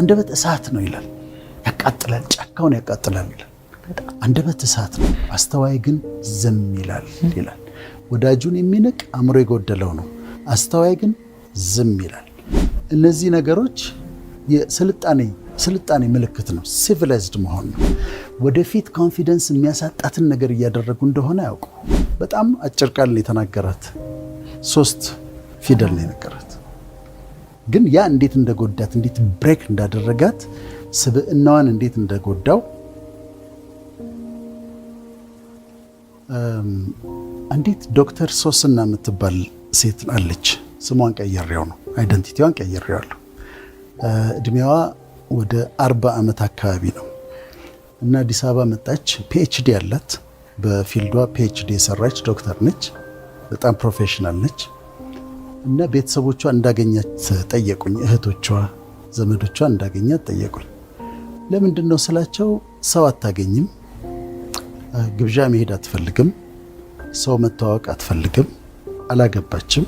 አንደበት እሳት ነው ይላል። ያቃጥላል፣ ጫካውን ያቃጥላል ይላል። አንደበት እሳት ነው፣ አስተዋይ ግን ዝም ይላል ይላል። ወዳጁን የሚንቅ አእምሮ የጎደለው ነው፣ አስተዋይ ግን ዝም ይላል። እነዚህ ነገሮች የስልጣኔ ምልክት ነው። ሲቪላይዝድ መሆን ነው። ወደፊት ኮንፊደንስ የሚያሳጣትን ነገር እያደረጉ እንደሆነ ያውቁ። በጣም አጭር ቃል ነው የተናገራት፣ 3 ፊደል ነው የነገራት። ግን ያ እንዴት እንደጎዳት እንዴት ብሬክ እንዳደረጋት ስብዕናዋን እንዴት እንደጎዳው አንዲት ዶክተር ሶስና የምትባል ሴት አለች። ስሟን ቀይሬው ነው፣ አይደንቲቲዋን ቀይሬዋለሁ። እድሜዋ ወደ 40 ዓመት አካባቢ ነው እና አዲስ አበባ መጣች። ፒኤችዲ ያላት በፊልዷ ፒኤችዲ የሰራች ዶክተር ነች። በጣም ፕሮፌሽናል ነች እና ቤተሰቦቿ እንዳገኛት ጠየቁኝ። እህቶቿ፣ ዘመዶቿ እንዳገኛት ጠየቁኝ። ለምንድን ነው ስላቸው፣ ሰው አታገኝም፣ ግብዣ መሄድ አትፈልግም፣ ሰው መተዋወቅ አትፈልግም፣ አላገባችም፣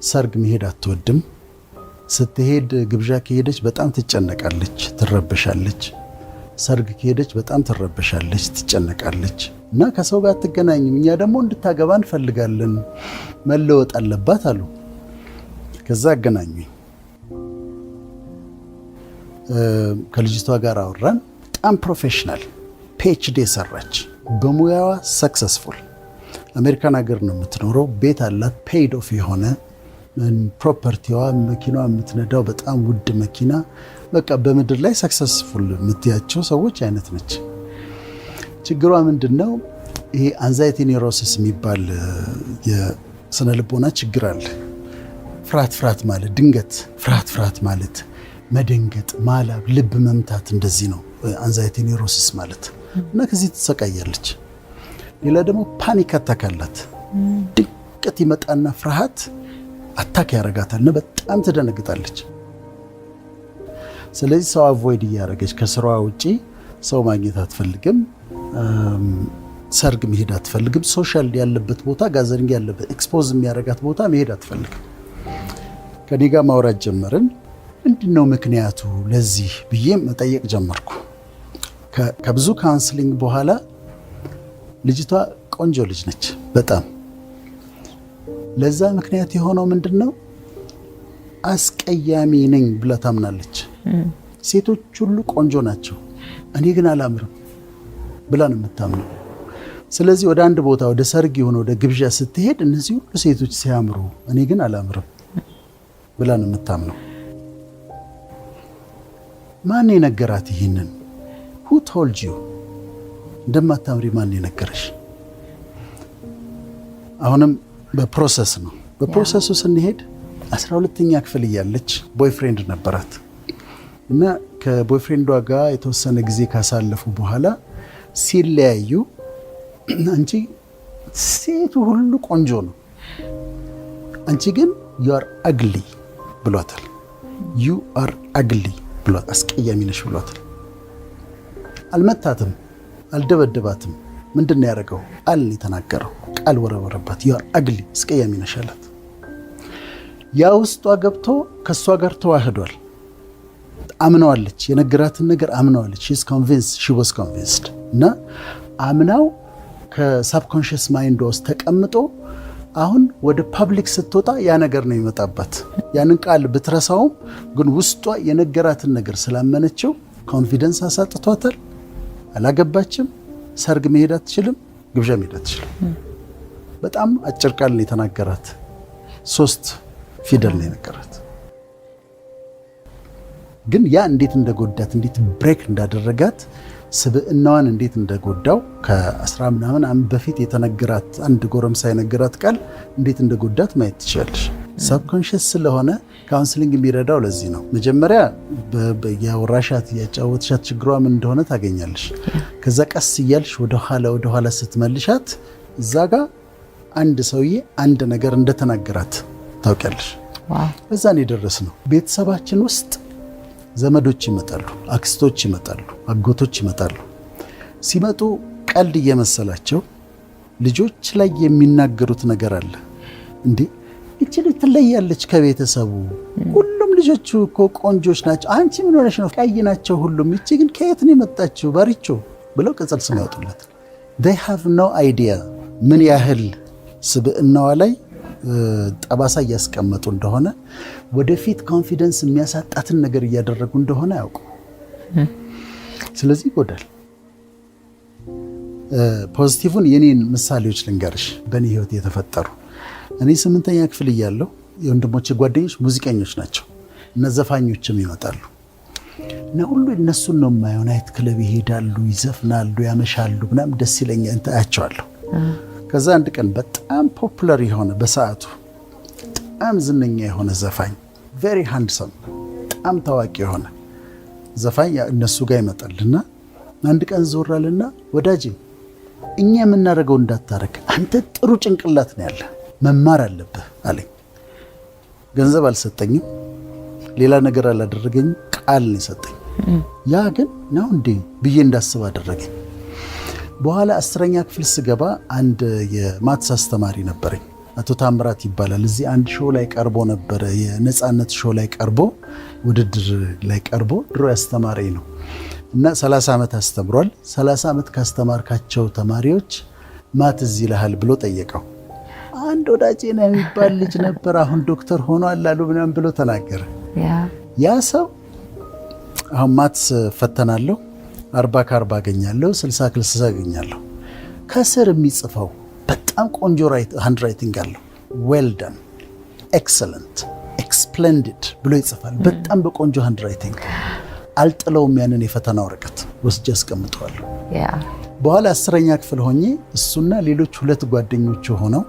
ሰርግ መሄድ አትወድም፣ ስትሄድ ግብዣ ከሄደች በጣም ትጨነቃለች፣ ትረበሻለች፣ ሰርግ ከሄደች በጣም ትረበሻለች፣ ትጨነቃለች እና ከሰው ጋር አትገናኝም። እኛ ደግሞ እንድታገባ እንፈልጋለን፣ መለወጥ አለባት አሉ። ከዛ አገናኙኝ። ከልጅቷ ጋር አወራን። በጣም ፕሮፌሽናል ፒኤችዲ የሰራች በሙያዋ ሰክሰስፉል፣ አሜሪካን ሀገር ነው የምትኖረው፣ ቤት አላት፣ ፔይድ ኦፍ የሆነ ፕሮፐርቲዋ፣ መኪናዋ የምትነዳው በጣም ውድ መኪና፣ በቃ በምድር ላይ ሰክሰስፉል የምትያቸው ሰዎች አይነት ነች። ችግሯ ምንድነው? ይሄ አንዛይቲ ኒውሮሲስ የሚባል የስነ ልቦና ችግር አለ። ፍርሃት ማለት ድንገት ፍርሃት ማለት መደንገጥ፣ ማላብ፣ ልብ መምታት፣ እንደዚህ ነው አንዛይቲ ኒውሮሲስ ማለት እና ከዚህ ትሰቃያለች። ሌላ ደግሞ ፓኒክ አታክ አላት። ድንገት ይመጣና ፍርሃት አታክ ያረጋታል እና በጣም ትደነግጣለች። ስለዚህ ሰው አቮይድ እያደረገች ከስራዋ ውጪ ሰው ማግኘት አትፈልግም፣ ሰርግ መሄድ አትፈልግም፣ ሶሻል ያለበት ቦታ፣ ጋዘሪንግ ያለበት ኤክስፖዝ የሚያረጋት ቦታ መሄድ አትፈልግም። ከኔ ጋር ማውራት ጀመርን። ምንድነው ምክንያቱ ለዚህ ብዬ መጠየቅ ጀመርኩ። ከብዙ ካውንስሊንግ በኋላ ልጅቷ ቆንጆ ልጅ ነች በጣም። ለዛ ምክንያት የሆነው ምንድነው? አስቀያሚ ነኝ ብላ ታምናለች። ሴቶች ሁሉ ቆንጆ ናቸው፣ እኔ ግን አላምርም ብላ ነው የምታምነው። ስለዚህ ወደ አንድ ቦታ ወደ ሰርግ የሆነ ወደ ግብዣ ስትሄድ እነዚህ ሁሉ ሴቶች ሲያምሩ እኔ ግን አላምርም ብላ ነው የምታምነው። ማን የነገራት ይሄንን? who told you እንደማታምሪ ማን የነገረሽ? አሁንም በፕሮሰስ ነው። በፕሮሰሱ ስንሄድ 12ኛ ክፍል እያለች ቦይፍሬንድ ነበራት እና ከቦይፍሬንዷ ጋር የተወሰነ ጊዜ ካሳለፉ በኋላ ሲለያዩ አንቺ ሴቱ ሁሉ ቆንጆ ነው፣ አንቺ ግን you are ugly ብሏታል። you are ugly ብሏት፣ አስቀያሚ ነሽ ብሏታል። አልመታትም፣ አልደበደባትም። ምንድን ነው ያደረገው? ቃል የተናገረው ቃል ወረወረባት። you are ugly፣ አስቀያሚ ነሽ አላት። ያ ውስጧ ገብቶ ከሷ ጋር ተዋህዷል። አምናዋለች፣ የነገራትን ነገር አምናዋለች። she was convinced እና አምናው ከሳብኮንሽስ ማይንድ ውስጥ ተቀምጦ አሁን ወደ ፐብሊክ ስትወጣ ያ ነገር ነው የሚመጣባት። ያንን ቃል ብትረሳውም ግን ውስጧ የነገራትን ነገር ስላመነችው ኮንፊደንስ አሳጥቷታል። አላገባችም፣ ሰርግ መሄድ አትችልም፣ ግብዣ መሄድ አትችልም። በጣም አጭር ቃል ነው የተናገራት፣ 3 ፊደል ነው የነገራት። ግን ያ እንዴት እንደጎዳት እንዴት ብሬክ እንዳደረጋት ስብዕናዋን እንዴት እንደጎዳው ከ10 ምናምን ዓመት በፊት የተነገራት አንድ ጎረምሳ የነገራት ቃል እንዴት እንደጎዳት ማየት ትችላለሽ። ሳብኮንሽስ ስለሆነ ካውንስሊንግ የሚረዳው ለዚህ ነው። መጀመሪያ ያወራሻት ያጫወትሻት ችግሯ ምን እንደሆነ ታገኛለሽ። ከዛ ቀስ እያልሽ ወደ ኋላ ስትመልሻት እዛ ጋር አንድ ሰውዬ አንድ ነገር እንደተናገራት ታውቂያለሽ። በዛ ነው የደረስነው። ቤተሰባችን ውስጥ ዘመዶች ይመጣሉ፣ አክስቶች ይመጣሉ፣ አጎቶች ይመጣሉ። ሲመጡ ቀልድ እየመሰላቸው ልጆች ላይ የሚናገሩት ነገር አለ። እንዴ እቺ ልጅ ትለያለች ከቤተሰቡ፣ ሁሉም ልጆቹ እኮ ቆንጆች ናቸው፣ አንቺ ምን ሆነሽ ነው? ቀይ ናቸው ሁሉም፣ እቺ ግን ከየት ነው የመጣችው? ባሪቾ ብለው ቅጽል ስም ያወጡለት። they have no idea ምን ያህል ስብዕናዋ ላይ ጠባሳ እያስቀመጡ እንደሆነ፣ ወደፊት ኮንፊደንስ የሚያሳጣትን ነገር እያደረጉ እንደሆነ ያውቁ። ስለዚህ ይጎዳል። ፖዚቲቭን የኔን ምሳሌዎች ልንገርሽ፣ በእኔ ህይወት የተፈጠሩ። እኔ 8ኛ ክፍል እያለሁ የወንድሞቼ ጓደኞች ሙዚቀኞች ናቸው እና ዘፋኞችም ይመጣሉ እና ሁሉ እነሱን ነው የማየው። ናይት ክለብ ይሄዳሉ፣ ይዘፍናሉ፣ ያመሻሉ ምናምን ደስ ይለኛል፣ አያቸዋለሁ። ከዛ አንድ ቀን በጣም ፖፑላር የሆነ በሰዓቱ በጣም ዝነኛ የሆነ ዘፋኝ ቬሪ ሃንድሰም በጣም ታዋቂ የሆነ ዘፋኝ እነሱ ጋር ይመጣልና አንድ ቀን ዞራልና ወዳጄ እኛ የምናደርገው እንዳታረግ፣ አንተ ጥሩ ጭንቅላት ነው ያለ፣ መማር አለብህ አለኝ። ገንዘብ አልሰጠኝም፣ ሌላ ነገር አላደረገኝም፣ ቃል ነው የሰጠኝ። ያ ግን ነው እንዴ ብዬ እንዳስብ አደረገኝ። በኋላ 10ኛ ክፍል ስገባ አንድ የማትስ አስተማሪ ነበረኝ፣ አቶ ታምራት ይባላል። እዚህ አንድ ሾው ላይ ቀርቦ ነበረ፣ የነፃነት ሾው ላይ ቀርቦ ውድድር ላይ ቀርቦ ድሮ ያስተማረኝ ነው እና 30 ዓመት አስተምሯል። 30 ዓመት ካስተማርካቸው ተማሪዎች ማት እዚህ ይልሃል ብሎ ጠየቀው። አንድ ወዳጄ ነው የሚባል ልጅ ነበር፣ አሁን ዶክተር ሆኗል አሉ ምናምን ብሎ ተናገረ። ያ ሰው አሁን ማትስ ፈተናለሁ 40 ከ40 አገኛለሁ፣ 60 ከ60 አገኛለሁ። ከስር የሚጽፈው በጣም ቆንጆ ሃንድ ራይቲንግ አለው። ዌል ዳን፣ ኤክሰለንት፣ ኤክስፕሌንዲድ ብሎ ይጽፋል በጣም በቆንጆ ሃንድ ራይቲንግ። አልጥለውም፣ ያንን የፈተና ወረቀት ወስጄ አስቀምጠዋለሁ። በኋላ 10ኛ ክፍል ሆኜ እሱና ሌሎች 2 ጓደኞቹ ሆነው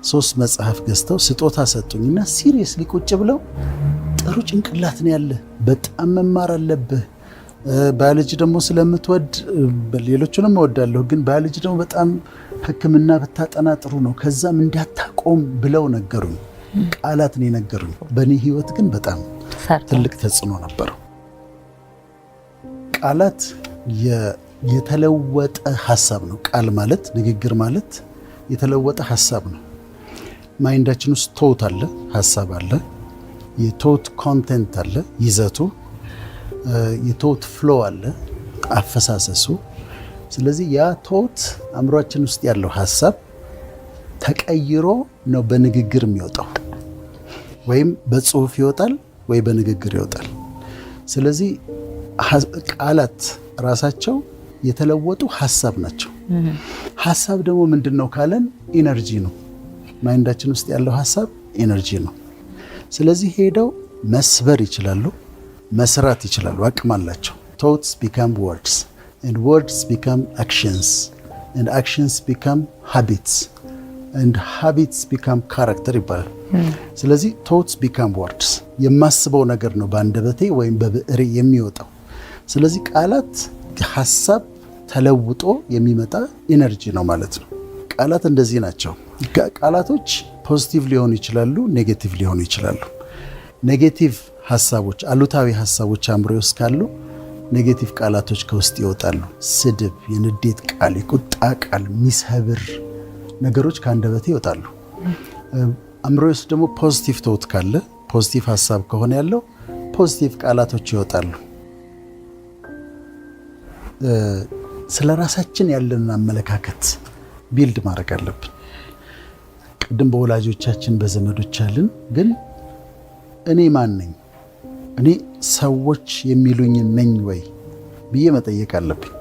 3 መጽሐፍ ገዝተው ስጦታ ሰጡኝና ሲሪየስሊ ቁጭ ብለው ጥሩ ጭንቅላት ነው ያለ፣ በጣም መማር አለብህ፣ ባዮሎጂ ደግሞ ስለምትወድ ሌሎቹንም እወዳለሁ፣ ግን ባዮሎጂ ደግሞ በጣም ሕክምና ብታጠና ጥሩ ነው፣ ከዛም እንዳታቆም ብለው ነገሩኝ። ቃላት ነው የነገሩኝ። በእኔ ህይወት ግን በጣም ትልቅ ተጽዕኖ ነበረው። ቃላት የተለወጠ ሀሳብ ነው። ቃል ማለት ንግግር ማለት የተለወጠ ሀሳብ ነው። ማይንዳችን ውስጥ ቶት አለ፣ ሀሳብ አለ፣ የቶት ኮንቴንት አለ፣ ይዘቱ፣ የቶት ፍሎ አለ፣ አፈሳሰሱ። ስለዚህ ያ ቶት አእምሯችን ውስጥ ያለው ሀሳብ ተቀይሮ ነው በንግግር የሚወጣው። ወይም በጽሁፍ ይወጣል ወይ በንግግር ይወጣል። ስለዚህ ቃላት ራሳቸው የተለወጡ ሀሳብ ናቸው። ሀሳብ ደግሞ ምንድን ነው ካለን ኢነርጂ ነው። ማይንዳችን ውስጥ ያለው ሀሳብ ኢነርጂ ነው። ስለዚህ ሄደው መስበር ይችላሉ፣ መስራት ይችላሉ፣ አቅም አላቸው። ቶትስ ቢካም ወርድስ and words become actions and actions become habits and habits become character ይባላል። ስለዚህ ቶትስ ቢካም ወርድስ የማስበው ነገር ነው በአንደበቴ ወይም በብዕሬ የሚወጣው። ስለዚህ ቃላት ሀሳብ ተለውጦ የሚመጣ ኢነርጂ ነው ማለት ነው። ቃላት እንደዚህ ናቸው። ቃላቶች ፖዚቲቭ ሊሆኑ ይችላሉ፣ ኔጌቲቭ ሊሆኑ ይችላሉ። ኔጌቲቭ ሀሳቦች፣ አሉታዊ ሀሳቦች አእምሮ ውስጥ ካሉ ኔጌቲቭ ቃላቶች ከውስጥ ይወጣሉ። ስድብ፣ የንዴት ቃል፣ የቁጣ ቃል፣ ሚሰብር ነገሮች ከአንደበቴ ይወጣሉ። አእምሮ ውስጥ ደግሞ ፖዚቲቭ ቶት ካለ፣ ፖዚቲቭ ሀሳብ ከሆነ ያለው ፖዚቲቭ ቃላቶች ይወጣሉ። ስለ ራሳችን ያለንን አመለካከት ቢልድ ማድረግ አለብን። ቅድም በወላጆቻችን በዘመዶች አለን፣ ግን እኔ ማን ነኝ? እኔ ሰዎች የሚሉኝ ነኝ ወይ ብዬ መጠየቅ አለብኝ።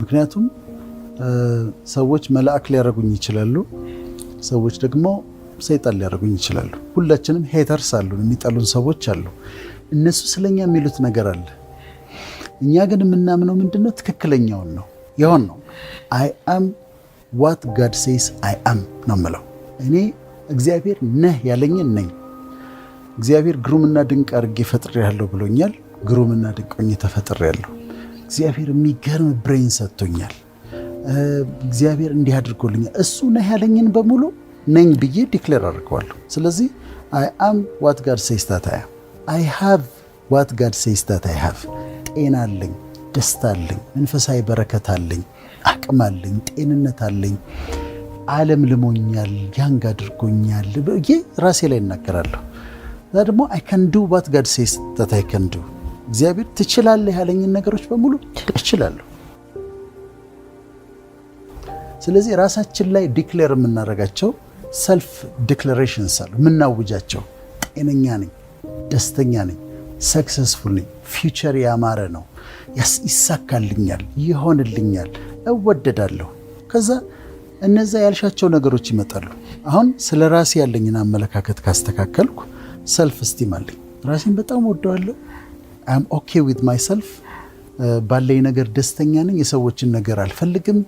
ምክንያቱም ሰዎች መልአክ ሊያደርጉኝ ይችላሉ፣ ሰዎች ደግሞ ሰይጣን ሊያደርጉኝ ይችላሉ። ሁላችንም ሄተርስ አሉን፣ የሚጠሉን ሰዎች አሉ። እነሱ ስለኛ የሚሉት ነገር አለ። እኛ ግን የምናምነው ምንድነው? ትክክለኛውን ነው የሆን ነው። አይ አም ዋት ጋድ ሴይስ አይ አም ነው የምለው። እኔ እግዚአብሔር ነህ ያለኝን ነኝ። እግዚአብሔር ግሩምና ድንቅ አድርጌ ፈጥሬያለሁ ብሎኛል። ግሩምና ድንቅ ሆኜ ተፈጥሬያለሁ። እግዚአብሔር የሚገርም ብሬን ሰጥቶኛል። እግዚአብሔር እንዲህ አድርጎልኛል። እሱ ነህ ያለኝን በሙሉ ነኝ ብዬ ዲክሌር አድርገዋለሁ። ስለዚህ አይ አም ዋት ጋድ ሴይስ ዛት አይ አም። አይ ሃቭ ዋት ጋድ ሴይስ ዛት አይ ሃቭ። ጤና አለኝ፣ ደስታ አለኝ፣ መንፈሳዊ በረከት አለኝ፣ አቅም አለኝ፣ ጤንነት አለኝ። ዓለም ልሞኛል፣ ያንግ አድርጎኛል ብዬ ራሴ ላይ እናገራለሁ። ደግሞ I can do what God says that I can do እግዚአብሔር ትችላለህ ያለኝን ነገሮች በሙሉ እችላለሁ። ስለዚህ ራሳችን ላይ ዲክሌር የምናደርጋቸው ሰልፍ ዲክለሬሽንስ አሉ። የምናውጃቸው ጤነኛ ነኝ፣ ደስተኛ ነኝ፣ ሰክሰስፉል ነኝ፣ ፊውቸር ያማረ ነው፣ ይሳካልኛል፣ ይሆንልኛል፣ እወደዳለሁ። ከዛ እነዛ ያልሻቸው ነገሮች ይመጣሉ። አሁን ስለ ራሴ ያለኝን አመለካከት ካስተካከልኩ ሰልፍ ስቲም አለኝ። ራሴን በጣም ወደዋለሁ። አይ አም ኦኬ ዊዝ ማይሰልፍ። ባለኝ ነገር ደስተኛ ነኝ። የሰዎችን ነገር አልፈልግም።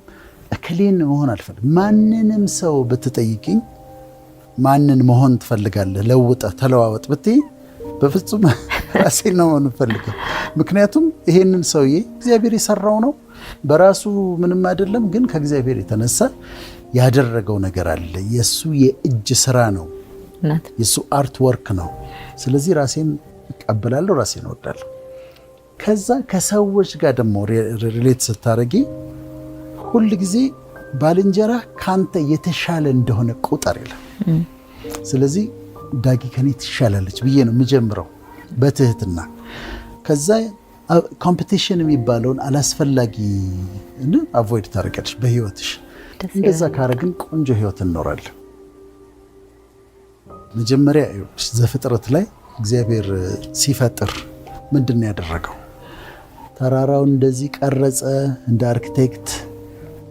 እከሌን መሆን አልፈልግም። ማንንም ሰው ብትጠይቅኝ ማንን መሆን ትፈልጋለህ ለውጠ ተለዋወጥ ብትይ በፍጹም ራሴን ነው መሆን ፈልገው። ምክንያቱም ይሄንን ሰውዬ እግዚአብሔር የሰራው ነው፣ በራሱ ምንም አይደለም፣ ግን ከእግዚአብሔር የተነሳ ያደረገው ነገር አለ። የሱ የእጅ ስራ ነው፣ የሱ አርት ወርክ ነው። ስለዚህ ራሴን እቀበላለሁ፣ ራሴን እወዳለሁ። ከዛ ከሰዎች ጋር ደግሞ ሪሌት ስታረጊ ሁል ጊዜ ባልንጀራ ካንተ የተሻለ እንደሆነ ቁጠር ይላል። ስለዚህ ዳጊ ከኔ ትሻላለች ብዬ ነው የምጀምረው በትህትና። ከዛ ኮምፒቲሽን የሚባለውን አላስፈላጊ አቮይድ ታደርጋለች በህይወትሽ። እንደዛ ካረግን ቆንጆ ህይወት እንኖራለን። መጀመሪያ ዘፍጥረት ላይ እግዚአብሔር ሲፈጥር ምንድን ነው ያደረገው? ተራራውን እንደዚህ ቀረጸ እንደ አርኪቴክት።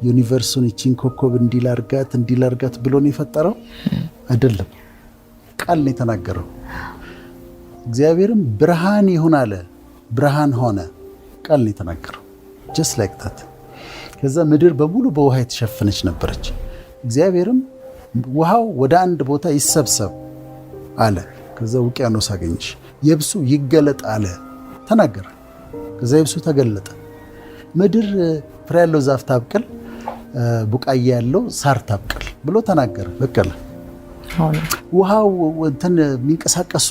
ዩኒቨርሱን እቺን ኮከብ እንዲላርጋት ብሎ ነው የፈጠረው አይደለም። ቃል ነው የተናገረው። እግዚአብሔርም ብርሃን ይሁን አለ፣ ብርሃን ሆነ። ቃል ነው የተናገረው። just like that። ከዛ ምድር በሙሉ በውሃ የተሸፈነች ነበረች። እግዚአብሔርም ውሃው ወደ አንድ ቦታ ይሰብሰብ አለ። ከዛ ውቅያኖስ አገኘሽ። የብሱ ይገለጥ አለ፣ ተናገረ። ከዛ የብሱ ተገለጠ። ምድር ፍሬ ያለው ዛፍ ታብቅል፣ ቡቃያ ያለው ሳር ታብቅል ብሎ ተናገረ። በቀለ። ውሃው እንትን የሚንቀሳቀሱ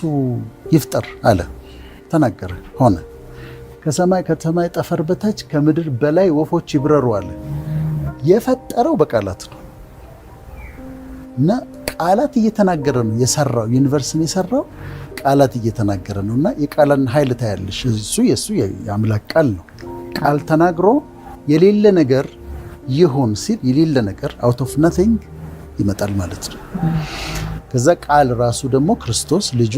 ይፍጠር አለ፣ ተናገረ፣ ሆነ። ከሰማይ ጠፈር በታች ከምድር በላይ ወፎች ይብረሩ አለ። የፈጠረው በቃላት ነው እና ቃላት እየተናገረ ነው የሰራው። ዩኒቨርስን የሰራው ቃላት እየተናገረ ነው እና የቃልን ኃይል ታያለሽ። እሱ የሱ የአምላክ ቃል ነው። ቃል ተናግሮ የሌለ ነገር ይሁን ሲል የሌለ ነገር አውት ኦፍ ናቲንግ ይመጣል ማለት ነው። ከዛ ቃል ራሱ ደግሞ ክርስቶስ ልጁ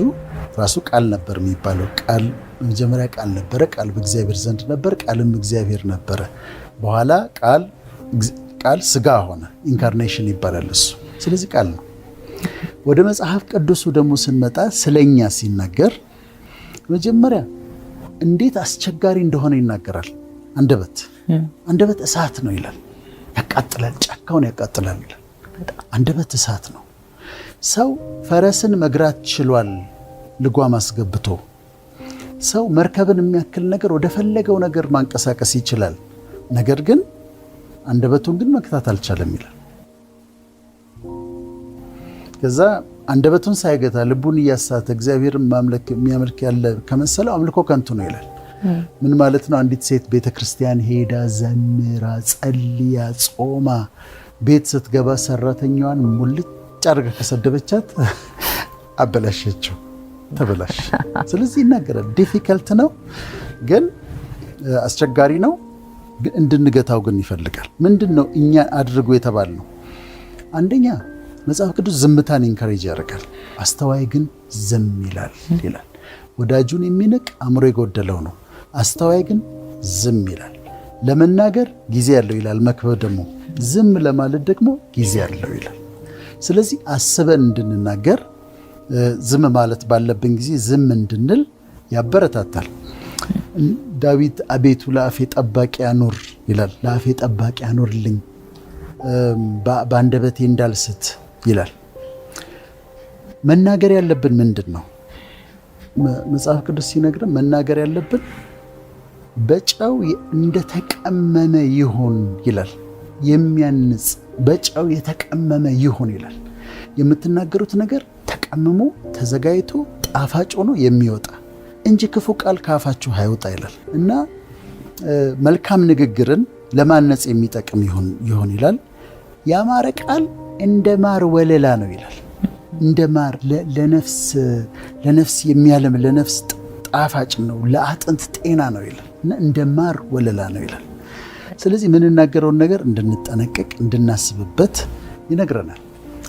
ራሱ ቃል ነበር የሚባለው። ቃል መጀመሪያ ቃል ነበረ፣ ቃል በእግዚአብሔር ዘንድ ነበር፣ ቃልም እግዚአብሔር ነበረ። በኋላ ቃል ስጋ ሆነ፣ ኢንካርኔሽን ይባላል እሱ። ስለዚህ ቃል ነው። ወደ መጽሐፍ ቅዱሱ ደግሞ ስንመጣ ስለኛ ሲናገር መጀመሪያ እንዴት አስቸጋሪ እንደሆነ ይናገራል። አንደበት እሳት ነው ይላል፣ ያቃጥላል፣ ጫካውን ያቃጥላል ይላል። አንደበት እሳት ነው። ሰው ፈረስን መግራት ችሏል ልጓም አስገብቶ። ሰው መርከብን የሚያክል ነገር ወደ ፈለገው ነገር ማንቀሳቀስ ይችላል። ነገር ግን አንደበቱን ግን መግታት አልቻለም ይላል። ከዛ አንደበቱን ሳይገታ ልቡን እያሳተ እግዚአብሔርን ማምለክ የሚያመልክ ያለ ከመሰለው አምልኮ ከንቱ ነው ይላል። ምን ማለት ነው? አንዲት ሴት ቤተክርስቲያን ሄዳ ዘምራ ጸልያ ጾማ ቤት ስትገባ ሰራተኛዋን ሙልጭ አድርጋ ከሰደበቻት አበላሸችው፣ ተበላሽ። ስለዚህ ይናገራል። ዲፊከልት ነው ግን አስቸጋሪ ነው፣ ግን እንድንገታው ግን ይፈልጋል። ምንድነው እኛ አድርጎ የተባልነው? አንደኛ መጽሐፍ ቅዱስ ዝምታን ኢንካሬጅ ያደርጋል። አስተዋይ ግን ዝም ይላል ይላል። ወዳጁን የሚንቅ አእምሮ የጎደለው ነው፣ አስተዋይ ግን ዝም ይላል። ለመናገር ጊዜ ያለው ይላል መክብብ ደግሞ፣ ዝም ለማለት ደግሞ ጊዜ ያለው ይላል። ስለዚህ አስበን እንድንናገር፣ ዝም ማለት ባለብን ጊዜ ዝም እንድንል ያበረታታል። ዳዊት አቤቱ ለአፌ ጠባቂ አኑር ይላል። ለአፌ ጠባቂ አኑርልኝ በአንደበቴ እንዳልስት ይላል። መናገር ያለብን ምንድን ነው? መጽሐፍ ቅዱስ ሲነግረን መናገር ያለብን በጨው እንደተቀመመ ይሁን ይላል። የሚያንጽ በጨው የተቀመመ ይሁን ይላል። የምትናገሩት ነገር ተቀምሞ ተዘጋጅቶ ጣፋጭ ሆኖ የሚወጣ እንጂ ክፉ ቃል ከአፋችሁ አይወጣ ይላል እና መልካም ንግግርን ለማነጽ የሚጠቅም ይሁን ይላል። ያማረ ቃል እንደ ማር ወለላ ነው ይላል። እንደማር ለነፍስ የሚያለም ለነፍስ ጣፋጭ ነው፣ ለአጥንት ጤና ነው ይላል እና እንደማር ወለላ ነው ይላል። ስለዚህ የምንናገረውን ነገር እንድንጠነቀቅ እንድናስብበት ይነግረናል።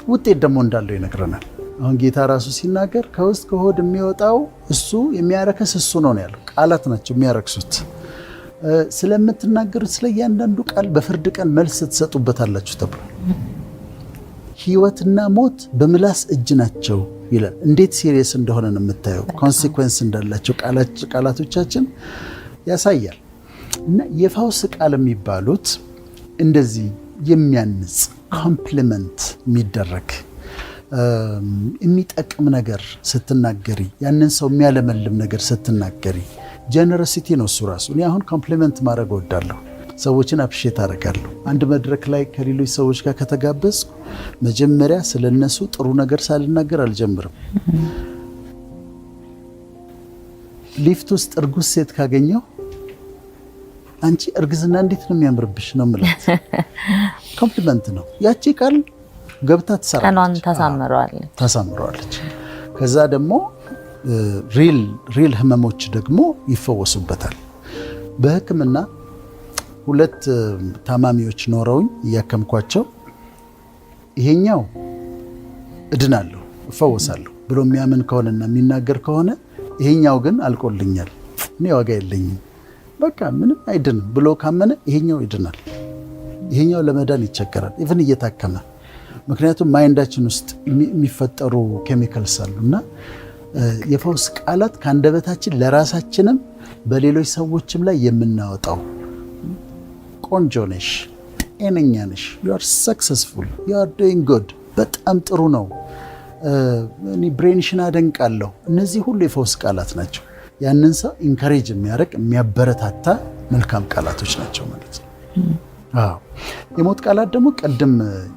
ውጤት ደግሞ እንዳለው ይነግረናል። አሁን ጌታ ራሱ ሲናገር ከውስጥ ከሆድ የሚወጣው እሱ የሚያረክስ እሱ ነው ያለው። ቃላት ናቸው የሚያረክሱት። ስለምትናገሩት ስለ እያንዳንዱ ቃል በፍርድ ቀን መልስ ትሰጡበታላችሁ ተብሏል። ሕይወትና ሞት በምላስ እጅ ናቸው ይላል። እንዴት ሲሪየስ እንደሆነ ነው የምታየው። ኮንሲኩዌንስ እንዳላቸው ቃላቶቻችን ያሳያል። እና የፈውስ ቃል የሚባሉት እንደዚህ የሚያንጽ ኮምፕሊመንት የሚደረግ የሚጠቅም ነገር ስትናገሪ፣ ያንን ሰው የሚያለመልም ነገር ስትናገሪ፣ ጀነረሲቲ ነው እሱ ራሱ። እኔ አሁን ኮምፕሊመንት ማድረግ እወዳለሁ። ሰዎችን አፕሪሼት አደርጋለሁ። አንድ መድረክ ላይ ከሌሎች ሰዎች ጋር ከተጋበዝኩ መጀመሪያ ስለነሱ ጥሩ ነገር ሳልናገር አልጀምርም። ሊፍት ውስጥ እርጉዝ ሴት ካገኘው አንቺ እርግዝና እንዴት ነው የሚያምርብሽ ነው የምላት። ኮምፕሊመንት ነው። ያቺ ቃል ገብታ ታሳምረዋለች። ከዛ ደግሞ ሪል ህመሞች ደግሞ ይፈወሱበታል። በሕክምና 2 ታማሚዎች ኖረውኝ እያከምኳቸው ይሄኛው እድናለሁ እፈወሳለሁ ብሎ የሚያምን ከሆነና የሚናገር ከሆነ ይሄኛው ግን አልቆልኛል፣ እኔ ዋጋ የለኝም፣ በቃ ምንም አይድንም ብሎ ካመነ ይሄኛው ይድናል። ይሄኛው ለመዳን ይቸገራል ኢቭን እየታከመ። ምክንያቱም ማይንዳችን ውስጥ የሚፈጠሩ ኬሚካልስ አሉና የፈውስ ቃላት ከአንደበታችን ለራሳችንም በሌሎች ሰዎችም ላይ የምናወጣው ቆንጆ ነሽ፣ ጤነኛ ነሽ፣ you are successful, you are doing good፣ በጣም ጥሩ ነው፣ እኔ ብሬንሽን አደንቃለሁ። እነዚህ ሁሉ የፈውስ ቃላት ናቸው። ያንን ሰው ኢንካሬጅ የሚያደርግ የሚያበረታታ መልካም ቃላቶች ናቸው ማለት ነው። የሞት ቃላት ደግሞ ቀደም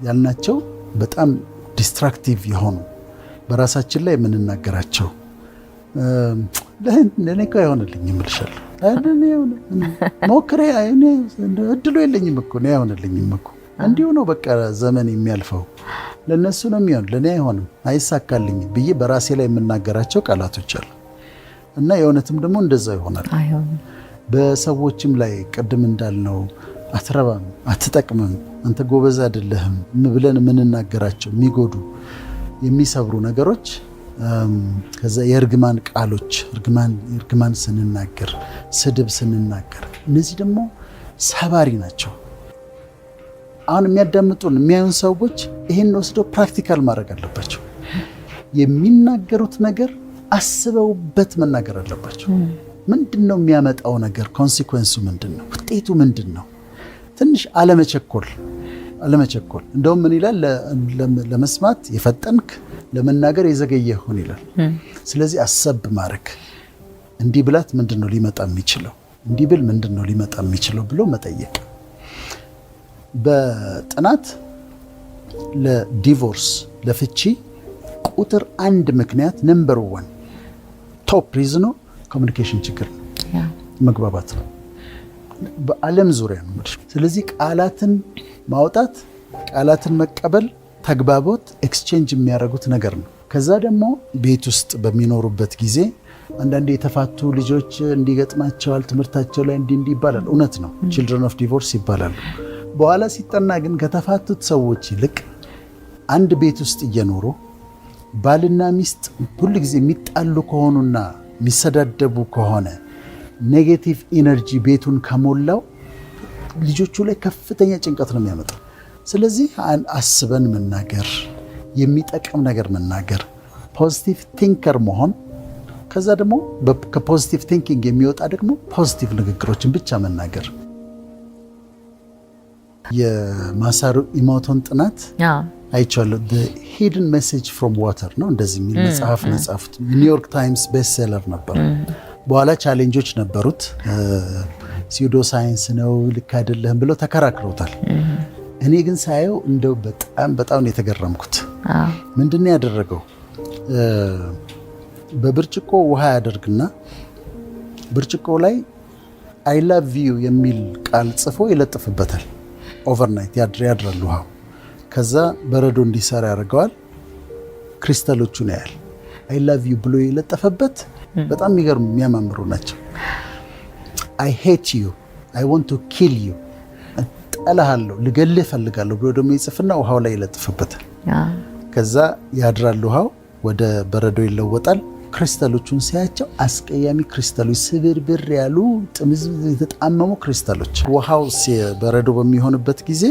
ያልናቸው በጣም ዲስትራክቲቭ የሆኑ በራሳችን ላይ የምንናገራቸው ለእኔ እኮ አይሆንልኝም እልሻለሁ፣ ሞክሬ እድሉ የለኝም እኮ እኔ አይሆንልኝም እኮ እንዲሁ ነው በቃ ዘመን የሚያልፈው፣ ለእነሱ ነው የሚሆን፣ ለእኔ አይሆንም፣ አይሳካልኝም ብዬ በራሴ ላይ የምናገራቸው ቃላቶች አሉ እና የእውነትም ደግሞ እንደዛ ይሆናል። በሰዎችም ላይ ቅድም እንዳልነው አትረባም፣ አትጠቅምም፣ አንተ ጎበዝ አይደለህም ብለን የምንናገራቸው የሚጎዱ የሚሰብሩ ነገሮች፣ ከዛ የእርግማን ቃሎች፣ እርግማን ስንናገር፣ ስድብ ስንናገር፣ እነዚህ ደግሞ ሰባሪ ናቸው። አሁን የሚያዳምጡን የሚያዩን ሰዎች ይህን ወስደው ፕራክቲካል ማድረግ አለባቸው። የሚናገሩት ነገር አስበውበት መናገር አለባቸው። ምንድን ነው የሚያመጣው ነገር? ኮንሲኩዌንሱ ምንድን ነው? ውጤቱ ምንድን ነው? ትንሽ አለመቸኮል። እንደውም ምን ይላል? ለመስማት የፈጠንክ ለመናገር የዘገየህ ሁን ይላል። ስለዚህ አሰብ ማድረግ፣ እንዲህ ብላት ምንድን ነው ሊመጣ የሚችለው፣ እንዲህ ብል ምንድን ነው ሊመጣ የሚችለው ብሎ መጠየቅ። በጥናት ለዲቮርስ ለፍቺ ቁጥር 1 ምክንያት ነምበር 1 ቶፕ ሪዝኑ ኮሚኒኬሽን ችግር ነው፣ መግባባት ነው። በዓለም ዙሪያ ነው። ስለዚህ ቃላትን ማውጣት፣ ቃላትን መቀበል፣ ተግባቦት ኤክስቼንጅ የሚያደርጉት ነገር ነው። ከዛ ደግሞ ቤት ውስጥ በሚኖሩበት ጊዜ አንዳንዴ የተፋቱ ልጆች እንዲገጥማቸዋል ትምህርታቸው ላይ እንዲህ ይባላል። እውነት ነው፣ ቺልድረን ኦፍ ዲቮርስ ይባላሉ። በኋላ ሲጠና ግን ከተፋቱት ሰዎች ይልቅ አንድ ቤት ውስጥ እየኖሩ ባልና ሚስት ሁሉ ጊዜ የሚጣሉ ከሆኑና የሚሰዳደቡ ከሆነ ኔጌቲቭ ኢነርጂ ቤቱን ከሞላው ልጆቹ ላይ ከፍተኛ ጭንቀት ነው የሚያመጣው። ስለዚህ አስበን መናገር፣ የሚጠቅም ነገር መናገር፣ ፖዚቲቭ ቲንከር መሆን፣ ከዛ ደግሞ ከፖዚቲቭ ቲንኪንግ የሚወጣ ደግሞ ፖዚቲቭ ንግግሮችን ብቻ መናገር። የማሳሩ ኢሞቶን ጥናት አይቻለሁ። ሂድን ሜሴጅ ፍሮም ዋተር ነው እንደዚህ የሚል መጽሐፍ ነጻፉት። ኒውዮርክ ታይምስ ቤስት ሴለር ነበር። በኋላ ቻሌንጆች ነበሩት። ሲዩዶ ሳይንስ ነው ልክ አይደለም ብለው ተከራክረውታል። እኔ ግን ሳየው እንደው በጣም ነው የተገረምኩት። ምንድን ነው ያደረገው? በብርጭቆ ውሃ ያደርግና ብርጭቆ ላይ አይ ላቭ ዩ የሚል ቃል ጽፎ ይለጥፍበታል። ኦቨርናይት ያድራል ውሃው። ከዛ በረዶ እንዲሰራ ያደርገዋል። ክሪስታሎቹን ያያል። አይ ላቭ ዩ ብሎ የለጠፈበት በጣም የሚገርም የሚያማምሩ ናቸው። አይ ሄት ዩ አይ ዋንት ቱ ኪል ዩ ጠላሃለሁ ልገልህ ፈልጋለሁ ብሎ ደግሞ ይጽፍና ውሃው ላይ ይለጥፍበታል። ከዛ ያድራል ውሃው ወደ በረዶ ይለወጣል። ክሪስታሎቹን ሲያቸው አስቀያሚ ክሪስታሎች ስብርብር ያሉ ጥምዝምዝ የተጣመሙ ክሪስታሎች። ውሃው በረዶ በሚሆንበት ጊዜ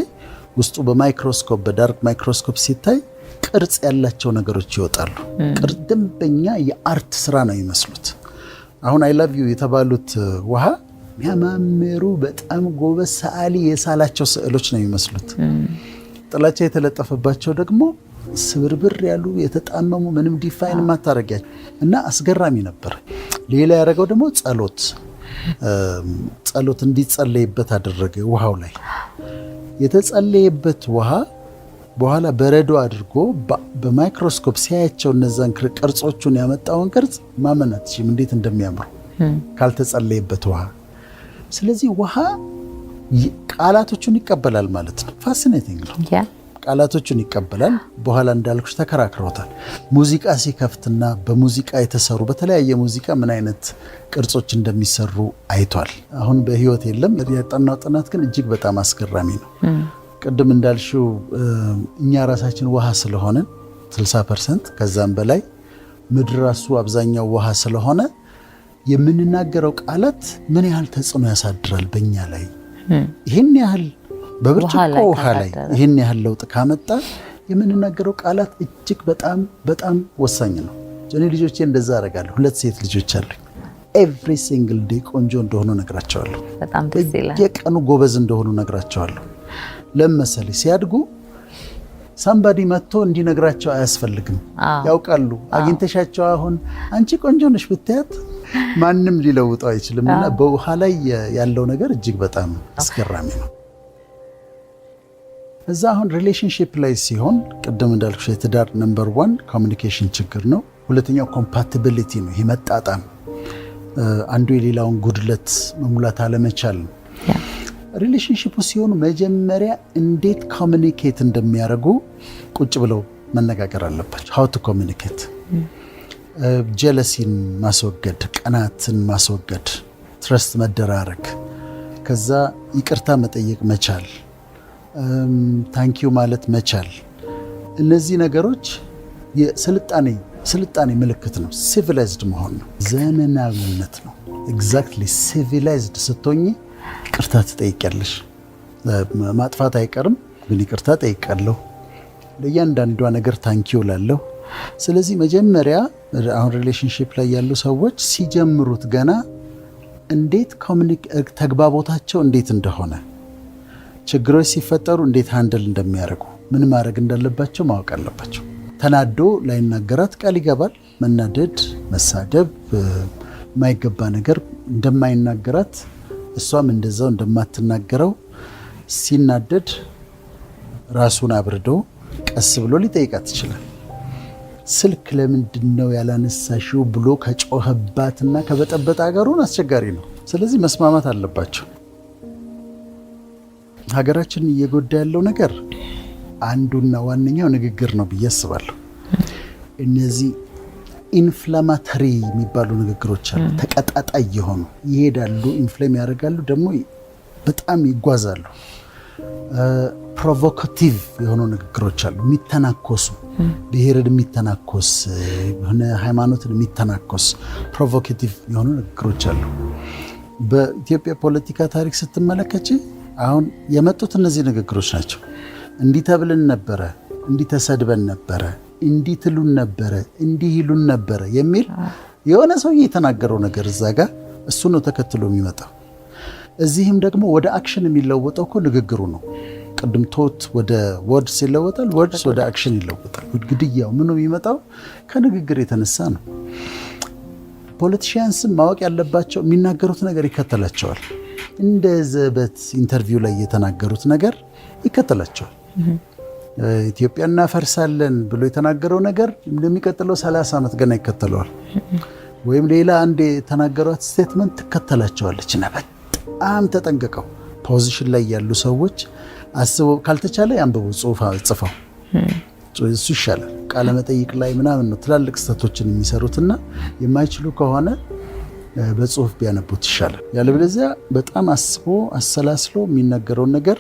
ውስጡ በማይክሮስኮፕ በዳርክ ማይክሮስኮፕ ሲታይ ቅርጽ ያላቸው ነገሮች ይወጣሉ። ደንበኛ የአርት ስራ ነው የሚመስሉት። አሁን አይ ላቭ ዩ የተባሉት ውሃ የሚያማምሩ በጣም ጎበዝ ሰዓሊ የሳላቸው ስዕሎች ነው የሚመስሉት። ጥላቻ የተለጠፈባቸው ደግሞ ስብርብር ያሉ የተጣመሙ ምንም ዲፋይን ማታረጊያቸው እና አስገራሚ ነበር። ሌላ ያደረገው ደግሞ ጸሎት እንዲጸለይበት አደረገ። ውሃው ላይ የተጸለየበት ውሃ በኋላ በረዶ አድርጎ በማይክሮስኮፕ ሲያያቸው እነዛን ቅርጾቹን ያመጣውን ቅርጽ ማመን አትችልም እንዴት እንደሚያምሩ ካልተጸለየበት ውሃ። ስለዚህ ውሃ ቃላቶቹን ይቀበላል ማለት ነው። ፋሲኔቲንግ ነው። ቃላቶቹን ይቀበላል። በኋላ እንዳልኩሽ ተከራክረውታል። ሙዚቃ ሲከፍትና በሙዚቃ የተሰሩ በተለያየ ሙዚቃ ምን አይነት ቅርጾች እንደሚሰሩ አይቷል። አሁን በህይወት የለም። ያጠናው ጥናት ግን እጅግ በጣም አስገራሚ ነው። ቅድም እንዳልሽው እኛ ራሳችን ውሃ ስለሆነ 60% ከዛም በላይ ምድር ራሱ አብዛኛው ውሃ ስለሆነ የምንናገረው ቃላት ምን ያህል ተጽዕኖ ያሳድራል በእኛ ላይ። ይህን ያህል በብርጭቆ ውሃ ላይ ይህን ያህል ለውጥ ካመጣ የምንናገረው ቃላት እጅግ በጣም በጣም ወሳኝ ነው። እኔ ልጆቼ እንደዛ አደርጋለሁ። 2 ሴት ልጆች አሉኝ። ኤቭሪ ሲንግል ዴይ ቆንጆ እንደሆኑ ነግራቸዋለሁ። በጣም ደስ ይላል። የቀኑ ጎበዝ እንደሆኑ ነግራቸዋለሁ። ለምሳሌ ሲያድጉ ሳምባዲ መጥቶ እንዲነግራቸው አያስፈልግም። ያውቃሉ። አግኝተሻቸው አሁን አንቺ ቆንጆ ነሽ ብትያት ማንም ሊለውጠው አይችልም። እና በውሃ ላይ ያለው ነገር እጅግ በጣም አስገራሚ ነው። እዛ አሁን ሪሌሽንሺፕ ላይ ሲሆን ቅድም እንዳልኩሽ የትዳር ነምበር 1 ኮሚኒኬሽን ችግር ነው። ሁለተኛው ኮምፓቲቢሊቲ ነው። ይሄ መጣጣም፣ አንዱ የሌላውን ጉድለት መሙላት አለመቻል ነው። ሪሌሽንሺፑ ሲሆኑ መጀመሪያ እንዴት ኮሚኒኬት እንደሚያደርጉ ቁጭ ብለው መነጋገር አለባቸው። ሃው ቱ ኮሚኒኬት፣ ጀለሲን ማስወገድ፣ ቀናትን ማስወገድ፣ ትረስት መደራረግ፣ ከዛ ይቅርታ መጠየቅ መቻል፣ ታንኪዩ ማለት መቻል። እነዚህ ነገሮች የስልጣኔ ምልክት ነው። ሲቪላይዝድ መሆን ነው። ዘመናዊነት ነው። ኤግዛክትሊ ሲቪላይዝድ ስትሆኚ ይቅርታ ትጠይቂያለሽ። ማጥፋት አይቀርም ግን ይቅርታ ጠይቃለሁ። ለእያንዳንዷ ነገር ታንኪዩ ላለሁ። ስለዚህ መጀመሪያ አሁን ሪሌሽንሺፕ ላይ ያሉ ሰዎች ሲጀምሩት ገና እንዴት ተግባቦታቸው እንዴት እንደሆነ፣ ችግሮች ሲፈጠሩ እንዴት ሃንድል እንደሚያደርጉ፣ ምን ማድረግ እንዳለባቸው ማወቅ አለባቸው። ተናዶ ላይናገራት ቃል ይገባል። መናደድ፣ መሳደብ፣ የማይገባ ነገር እንደማይናገራት እሷም እንደዛው እንደማትናገረው ሲናደድ ራሱን አብርዶ ቀስ ብሎ ሊጠይቃት ይችላል። ስልክ ለምንድን ነው ያላነሳሽው ብሎ ከጮኸባትና ከበጠበጠ አገሩን አስቸጋሪ ነው። ስለዚህ መስማማት አለባቸው። ሀገራችንን እየጎዳ ያለው ነገር አንዱና ዋነኛው ንግግር ነው ብዬ አስባለሁ። እነዚህ ኢንፍላማተሪ የሚባሉ ንግግሮች አሉ። ተቀጣጣይ የሆኑ ይሄዳሉ፣ ኢንፍሌም ያደርጋሉ፣ ደግሞ በጣም ይጓዛሉ። ፕሮቮካቲቭ የሆኑ ንግግሮች አሉ፣ የሚተናኮሱ፣ ብሔርን የሚተናኮስ፣ የሆነ ሃይማኖትን የሚተናኮስ ፕሮቮካቲቭ የሆኑ ንግግሮች አሉ። በኢትዮጵያ ፖለቲካ ታሪክ ስትመለከች አሁን የመጡት እነዚህ ንግግሮች ናቸው። እንዲህ ተብለን ነበረ፣ እንዲህ ተሰድበን ነበረ፣ እንዲህ ትሉን ነበረ፣ እንዲህ ይሉን ነበረ የሚል የሆነ ሰው የተናገረው ነገር እዛ ጋር እሱ ነው ተከትሎ የሚመጣው። እዚህም ደግሞ ወደ አክሽን የሚለወጠው እኮ ንግግሩ ነው። ቅድም ቶት ወደ ወርድስ ይለወጣል፣ ወርድስ ወደ አክሽን ይለወጣል። ግድያው ምኑ የሚመጣው ከንግግር የተነሳ ነው። ፖለቲሽያንስም ማወቅ ያለባቸው የሚናገሩት ነገር ይከተላቸዋል። እንደ ዘበት ኢንተርቪው ላይ የተናገሩት ነገር ይከተላቸዋል። ኢትዮጵያ እናፈርሳለን ብሎ የተናገረው ነገር እንደሚቀጥለው 30 ዓመት ገና ይከተለዋል። ወይም ሌላ አንድ የተናገሯት ስቴትመንት ትከተላቸዋለች። እና በጣም ተጠንቅቀው ፖዚሽን ላይ ያሉ ሰዎች አስበው፣ ካልተቻለ ያንብቡ፣ ጽፈው እሱ ይሻላል። ቃለ መጠይቅ ላይ ምናምን ነው ትላልቅ ስህተቶችን የሚሰሩትና የማይችሉ ከሆነ በጽሁፍ ቢያነቡት ይሻላል። ያለበለዚያ በጣም አስቦ አሰላስሎ የሚናገረውን ነገር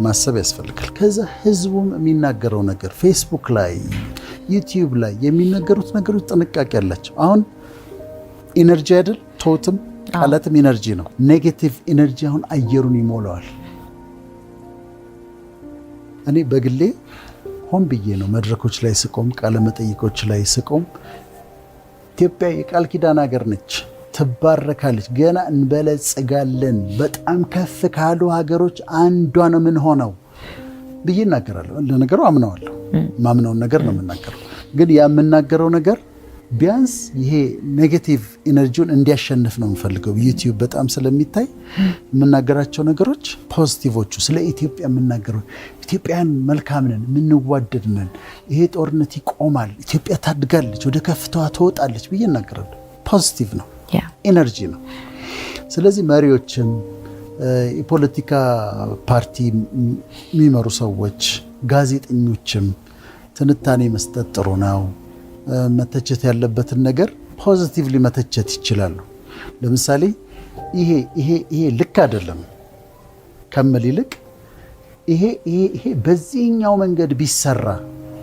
ማሰብ ያስፈልጋል። ከዛ ህዝቡም የሚናገረው ነገር ፌስቡክ ላይ ዩቲዩብ ላይ የሚናገሩት ነገሮች ጥንቃቄ ያላቸው። አሁን ኢነርጂ አይደል ቶትም ቃላትም ኢነርጂ ነው። ኔጌቲቭ ኢነርጂ አሁን አየሩን ይሞላዋል። እኔ በግሌ ሆን ብዬ ነው መድረኮች ላይ ስቆም ቃለ መጠይቆች ላይ ስቆም ኢትዮጵያ የቃል ኪዳን ሀገር ነች፣ ትባረካለች፣ ገና እንበለጽጋለን፣ በጣም ከፍ ካሉ ሀገሮች አንዷ ነው ምን ሆነው ብዬ እናገራለሁ። ለነገሩ አምነዋለሁ። ማምነውን ነገር ነው የምናገረው። ግን ያ የምናገረው ነገር ቢያንስ ይሄ ኔጌቲቭ ኢነርጂውን እንዲያሸንፍ ነው የምፈልገው። ዩቲዩብ በጣም ስለሚታይ የምናገራቸው ነገሮች ፖዚቲቮቹ ስለ ኢትዮጵያ የምናገረው ኢትዮጵያን መልካም ነን፣ የምንዋደድ ነን፣ ይሄ ጦርነት ይቆማል፣ ኢትዮጵያ ታድጋለች፣ ወደ ከፍታዋ ትወጣለች ብዬ እናገራለሁ። ፖዚቲቭ ነው፣ ኢነርጂ ነው። ስለዚህ መሪዎችም የፖለቲካ ፓርቲ የሚመሩ ሰዎች፣ ጋዜጠኞችም ትንታኔ መስጠት ጥሩ ነው። መተቸት ያለበትን ነገር ፖዚቲቭሊ መተቸት ይችላሉ። ለምሳሌ ይሄ ልክ አይደለም ከመል ይልቅ ይሄ በዚህኛው መንገድ ቢሰራ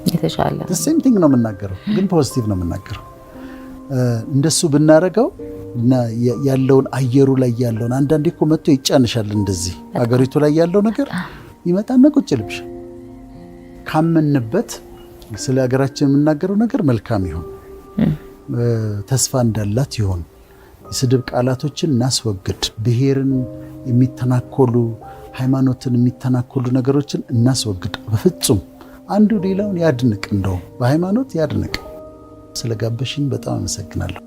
የተሻለ ሴም ቲንግ ነው የምናገረው፣ ግን ፖዚቲቭ ነው የምናገረው። እንደሱ ብናረገው እና ያለውን አየሩ ላይ ያለውን አንዳንዴ እኮ መጥቶ ይጫንሻል። እንደዚህ አገሪቱ ላይ ያለው ነገር ይመጣና ቁጭ ልብሽ ካመንበት ስለ ሀገራችን የምናገረው ነገር መልካም ይሁን፣ ተስፋ እንዳላት ይሁን። የስድብ ቃላቶችን እናስወግድ። ብሔርን የሚተናኮሉ ሃይማኖትን የሚተናኮሉ ነገሮችን እናስወግድ። በፍጹም አንዱ ሌላውን ያድንቅ፣ እንደውም በሃይማኖት ያድንቅ። ስለጋበሽኝ በጣም አመሰግናለሁ።